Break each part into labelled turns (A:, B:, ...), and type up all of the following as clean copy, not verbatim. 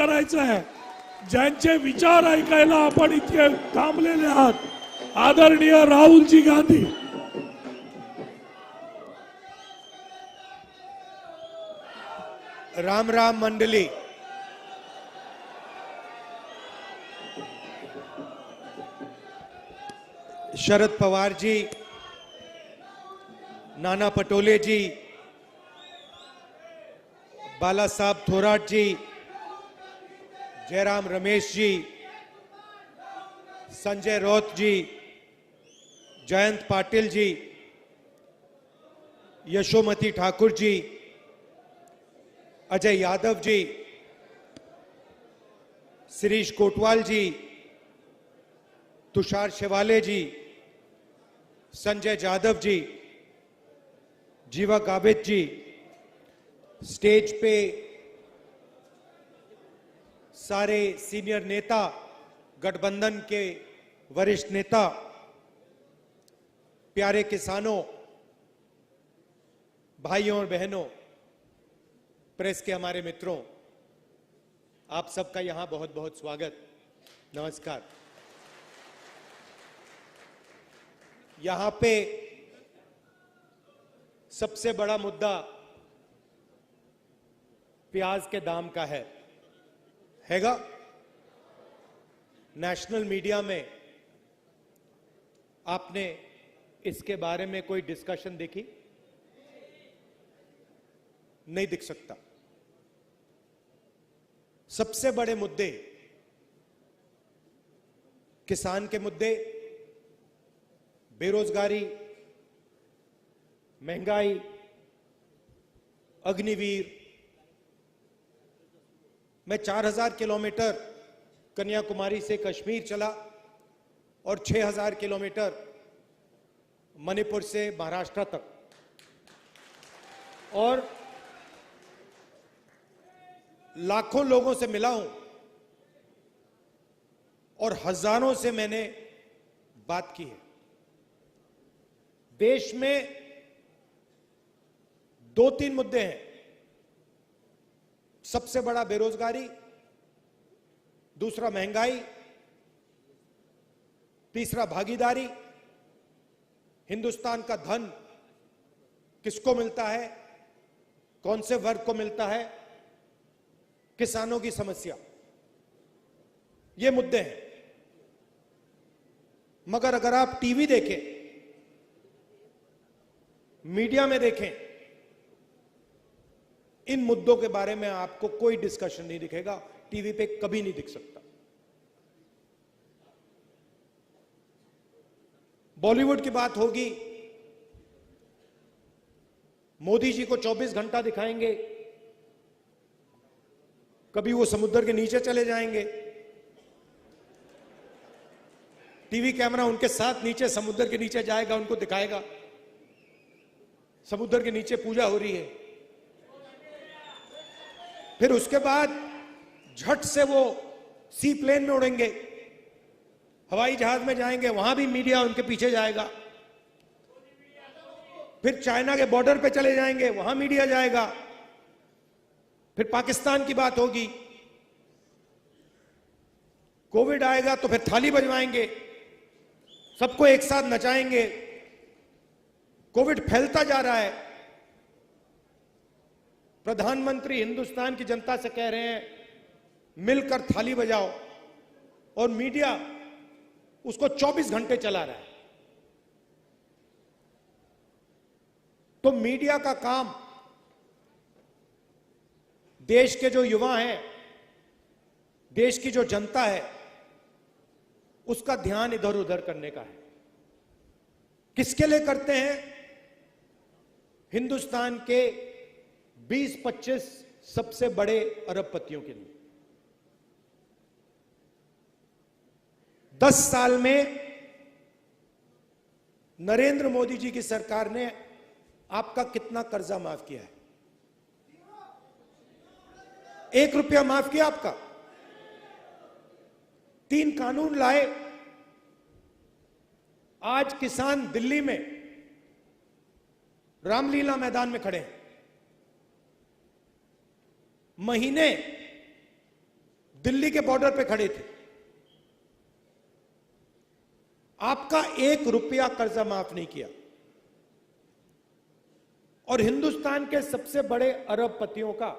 A: करायचं आहे, ज्यांचे विचार ऐकायला आपण इतके थांबलेले आहात, आदरणीय राहुलजी गांधी.
B: राम राम मंडली. शरद पवार जी, नाना पटोले जी, बाला साहब थोराट जी, जयराम रमेश जी, संजय राउत जी, जयंत पाटिल जी, यशोमती ठाकुर जी, अजय यादव जी, शिरीष कोटवाल जी, तुषार शेवाले जी, संजय जाधव जी, जीवा गावित जी, स्टेज पे सारे सीनियर नेता, गठबंधन के वरिष्ठ नेता, प्यारे किसानों, भाइयों और बहनों, प्रेस के हमारे मित्रों, आप सबका यहां बहुत बहुत स्वागत, नमस्कार. यहां पे सबसे बड़ा मुद्दा प्याज के दाम का हैगा. नेशनल मीडिया में आपने इसके बारे में कोई डिस्कशन देखी? नहीं दिख सकता. सबसे बड़े मुद्दे, किसान के मुद्दे, बेरोजगारी, महंगाई, अग्निवीर. मैं 4000 किलोमीटर कन्याकुमारी से कश्मीर चला और 6000 किलोमीटर मणिपुर से महाराष्ट्र तक, और लाखों लोगों से मिला हूं और हजारों से मैंने बात की है. देश में 2-3 मुद्दे हैं. सबसे बड़ा बेरोजगारी, दूसरा महंगाई, तीसरा भागीदारी. हिंदुस्तान का धन किसको मिलता है, कौन से वर्ग को मिलता है, किसानों की समस्या, ये मुद्दे हैं. मगर अगर आप टीवी देखें, मीडिया में देखें, इन मुद्दों के बारे में आपको कोई डिस्कशन नहीं दिखेगा. टीवी पे कभी नहीं दिख सकता. बॉलीवुड की बात होगी, मोदी जी को 24 घंटा दिखाएंगे, कभी वो समुद्र के नीचे चले जाएंगे, टीवी कैमरा उनके साथ नीचे समुद्र के नीचे जाएगा, उनको दिखाएगा समुद्र के नीचे पूजा हो रही है. फिर उसके बाद झट से वो सी प्लेन में उड़ेंगे, हवाई जहाज में जाएंगे, वहां भी मीडिया उनके पीछे जाएगा. फिर चाइना के बॉर्डर पे चले जाएंगे, वहां मीडिया जाएगा. फिर पाकिस्तान की बात होगी, कोविड आएगा तो फिर थाली बजवाएंगे, सबको एक साथ नचाएंगे. कोविड फैलता जा रहा है. प्रधानमंत्री हिंदुस्तान की जनता से कह रहे हैं मिलकर थाली बजाओ, और मीडिया उसको 24 घंटे चला रहा है. तो मीडिया का काम देश के जो युवा हैं, देश की जो जनता है, उसका ध्यान इधर उधर करने का है. किसके लिए करते हैं? हिंदुस्तान के 20-25 सबसे बड़े अरबपतियों के लिए. 10 साल में नरेंद्र मोदी जी की सरकार ने आपका कितना कर्जा माफ किया है? 1 रुपया माफ किया आपका? 3 कानून लाए. आज किसान दिल्ली में रामलीला मैदान में खड़े हैं. महीने दिल्ली के बॉर्डर पे खड़े थे, आपका 1 रुपया कर्जा माफ नहीं किया, और हिंदुस्तान के सबसे बड़े अरबपतियों का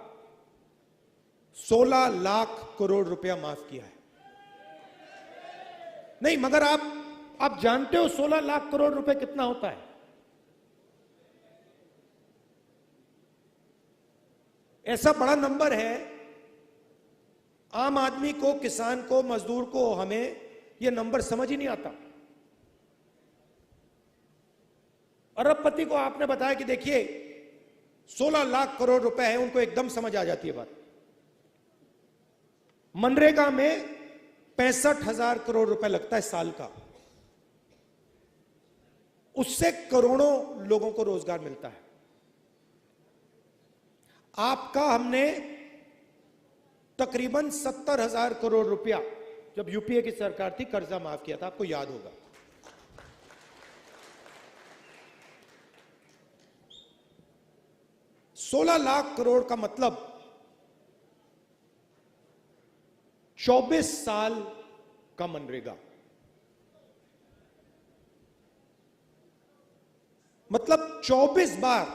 B: 16 लाख करोड़ रुपया माफ किया है। नहीं, मगर आप जानते हो 16 लाख करोड़ रुपए कितना होता है? ऐसा बड़ा नंबर है, आम आदमी को, किसान को, मजदूर को, हमें यह नंबर समझ ही नहीं आता। अरबपति को आपने बताया कि देखिए 16 लाख करोड़ रुपए है, उनको एकदम समझ आ जाती है बात। मनरेगा में 65,000 करोड़ रुपए लगता है साल का, उससे करोड़ों लोगों को रोजगार मिलता है। आपका हमने तकरीबन 70,000 करोड़ रुपया जब यूपीए की सरकार थी कर्जा माफ किया था, आपको याद होगा। ₹16 लाख करोड़ का मतलब 24 साल का मनरेगा, मतलब 24 बार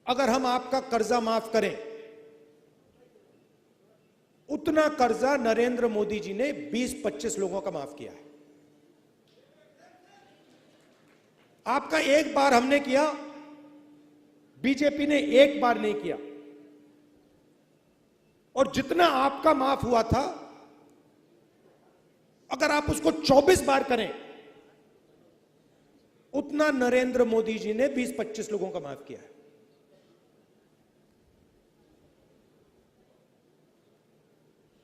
B: अगर हम आपका कर्जा माफ करें, उतना कर्जा नरेंद्र मोदी जी ने 20-25 लोगों का माफ किया है। आपका एक बार हमने किया, बीजेपी ने एक बार नहीं किया, और जितना आपका माफ हुआ था अगर आप उसको 24 बार करें, उतना नरेंद्र मोदी जी ने 20-25 लोगों का माफ किया है।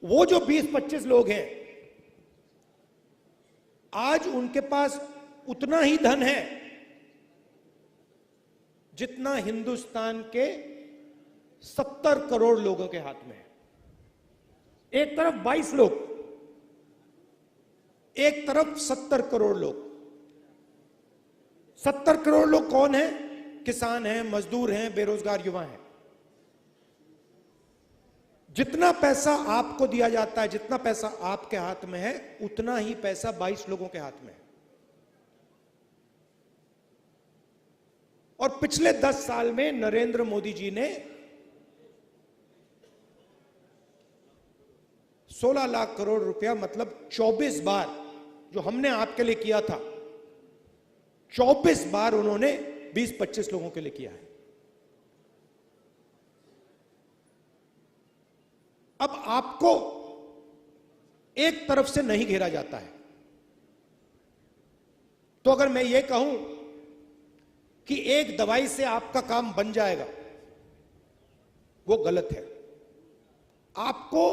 B: वो जो 20-25 लोग हैं, आज उनके पास उतना ही धन है जितना हिंदुस्तान के 70 करोड़ लोगों के हाथ में है। एक तरफ 22 लोग, एक तरफ 70 करोड़ लोग। 70 करोड़ लोग कौन है? किसान हैं, मजदूर हैं, बेरोजगार युवा हैं। जितना पैसा आपको दिया जाता है, जितना पैसा आपके हाथ में है, उतना ही पैसा 22 लोगों के हाथ में है। और पिछले 10 साल में नरेंद्र मोदी जी ने 16 लाख करोड़ रुपया, मतलब 24 बार जो हमने आपके लिए किया था, 24 बार उन्होंने 20-25 लोगों के लिए किया है। अब आपको एक तरफ से नहीं घेरा जाता है, तो अगर मैं ये कहूं कि एक दवाई से आपका काम बन जाएगा, वो गलत है। आपको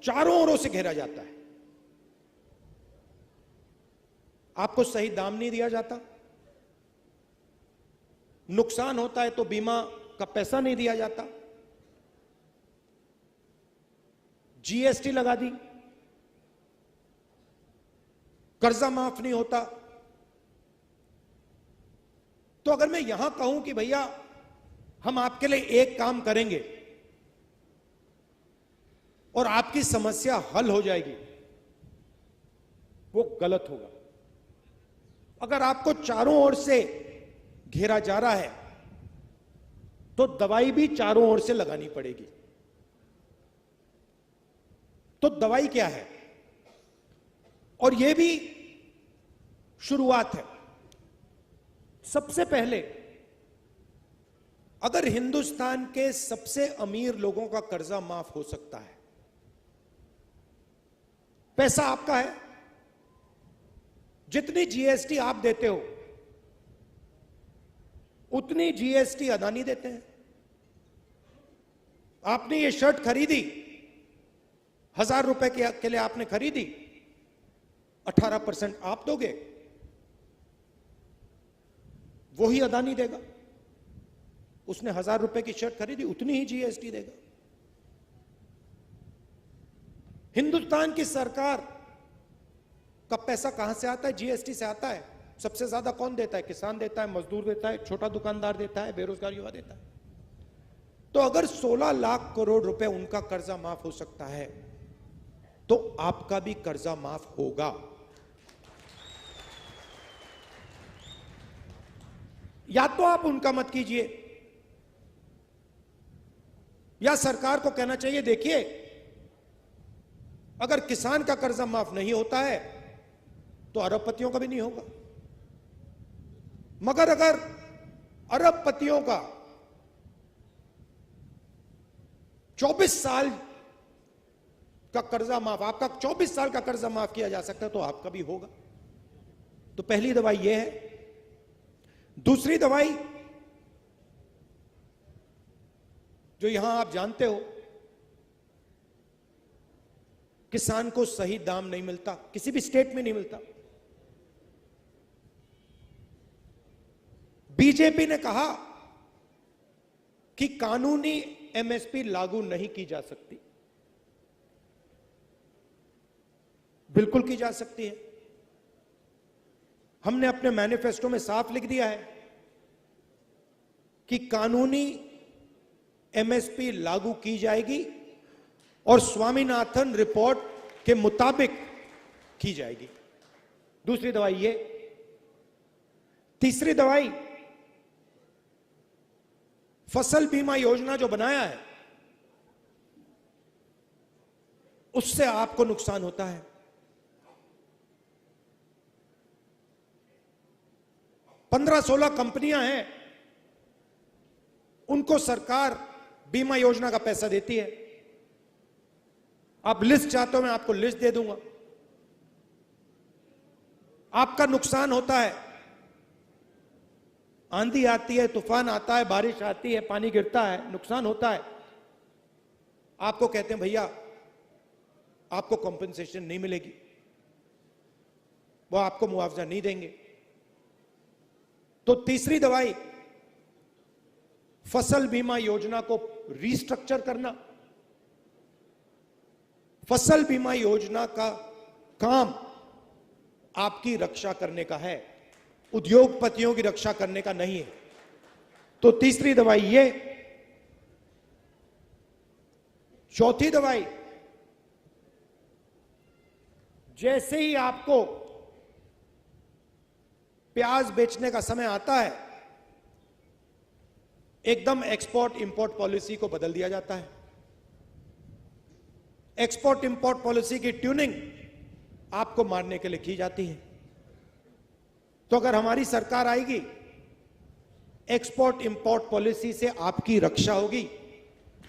B: चारों ओरों से घेरा जाता है। आपको सही दाम नहीं दिया जाता, नुकसान होता है तो बीमा का पैसा नहीं दिया जाता, जीएसटी लगा दी, कर्जा माफ नहीं होता। तो अगर मैं यहां कहूं कि भैया हम आपके लिए एक काम करेंगे और आपकी समस्या हल हो जाएगी, वो गलत होगा। अगर आपको चारों ओर से घेरा जा रहा है तो दवाई भी चारों ओर से लगानी पड़ेगी। तो दवाई क्या है? और यह भी शुरुआत है। सबसे पहले अगर हिंदुस्तान के सबसे अमीर लोगों का कर्जा माफ हो सकता है, पैसा आपका है, जितनी जीएसटी आप देते हो उतनी जीएसटी अदानी देते हैं। आपने ये शर्ट खरीदी, 1000 रुपए के लिए आपने खरीदी, 18% आप दोगे, वही अदानी देगा। उसने 1000 रुपए की शर्ट खरीदी, उतनी ही जीएसटी देगा। हिंदुस्तान की सरकार का पैसा कहां से आता है? जीएसटी से आता है। सबसे ज्यादा कौन देता है? किसान देता है, मजदूर देता है, छोटा दुकानदार देता है, बेरोजगार युवा देता है। तो अगर 16 लाख करोड़ रुपए उनका कर्जा माफ हो सकता है तो आपका भी कर्जा माफ होगा। या तो आप उनका मत कीजिए, या सरकार को कहना चाहिए देखिए अगर किसान का कर्जा माफ नहीं होता है तो अरबपतियों का भी नहीं होगा, मगर अगर अरबपतियों का 24 साल का कर्जा माफ, आपका 24 साल का कर्जा माफ किया जा सकता है तो आपका भी होगा। तो पहली दवाई यह है। दूसरी दवाई जो यहां आप जानते हो, किसान को सही दाम नहीं मिलता, किसी भी स्टेट में नहीं मिलता। बीजेपी ने कहा कि कानूनी एमएसपी लागू नहीं की जा सकती। बिल्कुल की जा सकती है। हमने अपने मैनिफेस्टो में साफ लिख दिया है कि कानूनी एमएसपी लागू की जाएगी और स्वामीनाथन रिपोर्ट के मुताबिक की जाएगी। दूसरी दवाई ये। तीसरी दवाई, फसल बीमा योजना जो बनाया है उससे आपको नुकसान होता है। 15-16 कंपनियां हैं, उनको सरकार बीमा योजना का पैसा देती है। आप लिस्ट चाहते हो, मैं आपको लिस्ट दे दूंगा। आपका नुकसान होता है, आंधी आती है, तूफान आता है, बारिश आती है, पानी गिरता है, नुकसान होता है। आपको कहते हैं भैया आपको कॉम्पेंसेशन नहीं मिलेगी, वो आपको मुआवजा नहीं देंगे। तो तीसरी दवाई, फसल बीमा योजना को रीस्ट्रक्चर करना। फसल बीमा योजना का काम आपकी रक्षा करने का है, उद्योगपतियों की रक्षा करने का नहीं है। तो तीसरी दवाई ये। चौथी दवाई, जैसे ही आपको प्याज बेचने का समय आता है एकदम एक्सपोर्ट इंपोर्ट पॉलिसी को बदल दिया जाता है। एक्सपोर्ट इंपोर्ट पॉलिसी की ट्यूनिंग आपको मारने के लिए की जाती है। तो अगर हमारी सरकार आएगी, एक्सपोर्ट इंपोर्ट पॉलिसी से आपकी रक्षा होगी,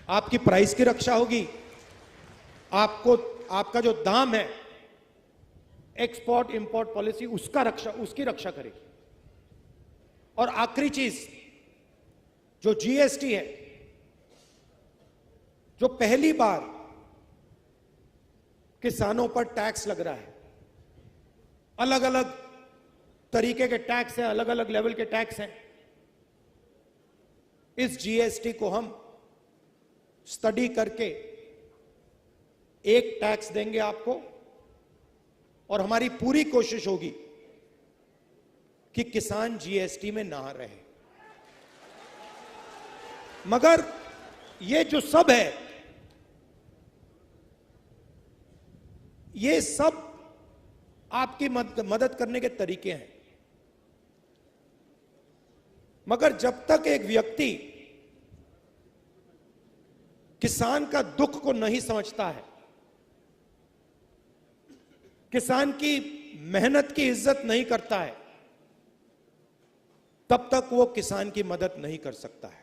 B: आपकी प्राइस की रक्षा होगी, आपको आपका जो दाम है एक्सपोर्ट इंपोर्ट पॉलिसी उसकी रक्षा करेगी। और आखिरी चीज जो जीएसटी है, जो पहली बार किसानों पर टैक्स लग रहा है, अलग अलग तरीके के टैक्स हैं, अलग अलग लेवल के टैक्स हैं। इस जीएसटी को हम स्टडी करके एक टैक्स देंगे आपको, और हमारी पूरी कोशिश होगी कि किसान जीएसटी में ना रहे। मगर ये जो सब है, ये सब आपकी मदद करने के तरीके हैं। मगर जब तक एक व्यक्ति किसान का दुख को नहीं समझता है, किसान की मेहनत की इज्जत नहीं करता है, तब तक वो किसान की मदद नहीं कर सकता है।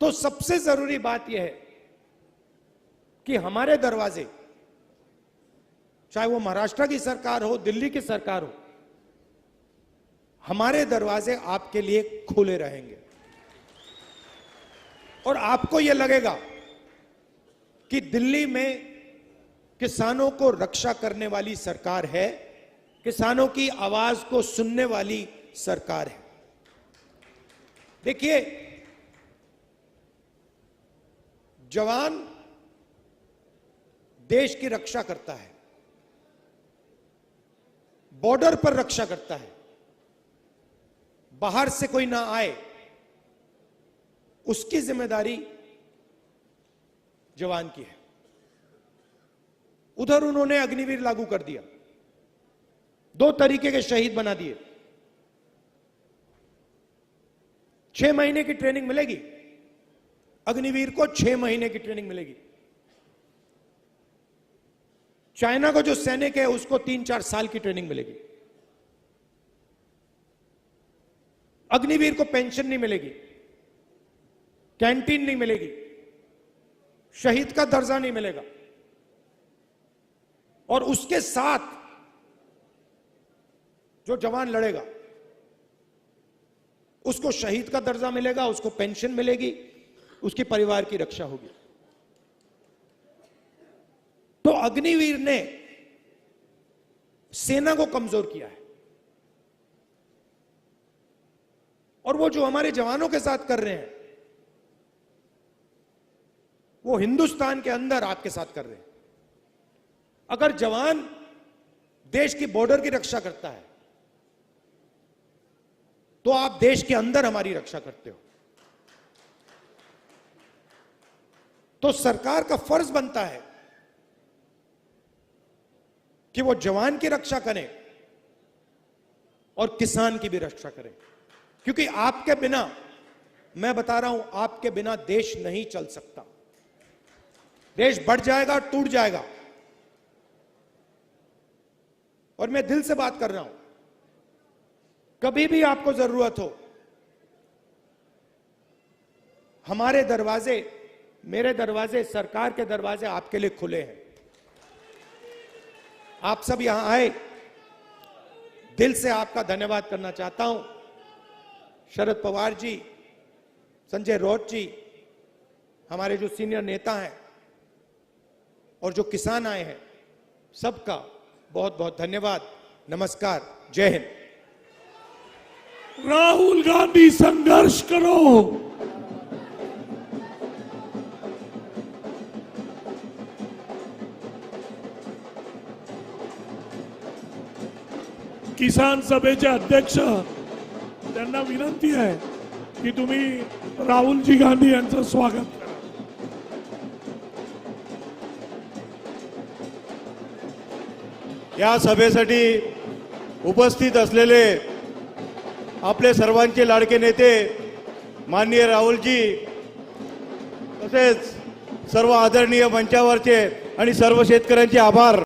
B: तो सबसे जरूरी बात यह है कि हमारे दरवाजे, चाहे वो महाराष्ट्र की सरकार हो, दिल्ली की सरकार हो, हमारे दरवाजे आपके लिए खुले रहेंगे। और आपको यह लगेगा कि दिल्ली में किसानों को रक्षा करने वाली सरकार है, किसानों की आवाज को सुनने वाली सरकार है। देखिए, जवान देश की रक्षा करता है, बॉर्डर पर रक्षा करता है, बाहर से कोई ना आए, उसकी जिम्मेदारी जवान की है। उधर उन्होंने अग्निवीर लागू कर दिया, 2 तरीके के शहीद बना दिए। 6 महीने की ट्रेनिंग मिलेगी अग्निवीर को, 6 महीने की ट्रेनिंग मिलेगी। चाइना को जो सैनिक है उसको 3-4 साल की ट्रेनिंग मिलेगी। अग्निवीर को पेंशन नहीं मिलेगी, कैंटीन नहीं मिलेगी, शहीद का दर्जा नहीं मिलेगा, और उसके साथ जो जवान लड़ेगा उसको शहीद का दर्जा मिलेगा, उसको पेंशन मिलेगी, उसके परिवार की रक्षा होगी। तो अग्निवीर ने सेना को कमजोर किया है, और वो जो हमारे जवानों के साथ कर रहे हैं वो हिंदुस्तान के अंदर आपके साथ कर रहे हैं। अगर जवान देश की बॉर्डर की रक्षा करता है तो आप देश के अंदर हमारी रक्षा करते हो। तो सरकार का फर्ज बनता है कि वो जवान की रक्षा करें और किसान की भी रक्षा करें, क्योंकि आपके बिना, मैं बता रहा हूं, आपके बिना देश नहीं चल सकता। देश बढ़ जाएगा, टूट जाएगा। और मैं दिल से बात कर रहा हूं, कभी भी आपको जरूरत हो, हमारे दरवाजे, मेरे दरवाजे, सरकार के दरवाजे आपके लिए खुले हैं। आप सब यहां आए, दिल से आपका धन्यवाद करना चाहता हूं। शरद पवार जी, संजय राउत जी, हमारे जो सीनियर नेता हैं, और जो किसान आए हैं, सबका बहुत बहुत धन्यवाद। नमस्कार, जय हिंद।
A: राहुल गांधी संघर्ष करो। किसान सभेचे अध्यक्ष, त्यांना विनंती आहे की तुम्ही राहुलजी गांधी यांचं स्वागत करा।
C: या सभेसाठी उपस्थित असलेले आपले सर्वांचे लाडके नेते माननीय राहुलजी, तसेच सर्व आदरणीय मंचावरचे आणि सर्व शेतकऱ्यांचे आभार।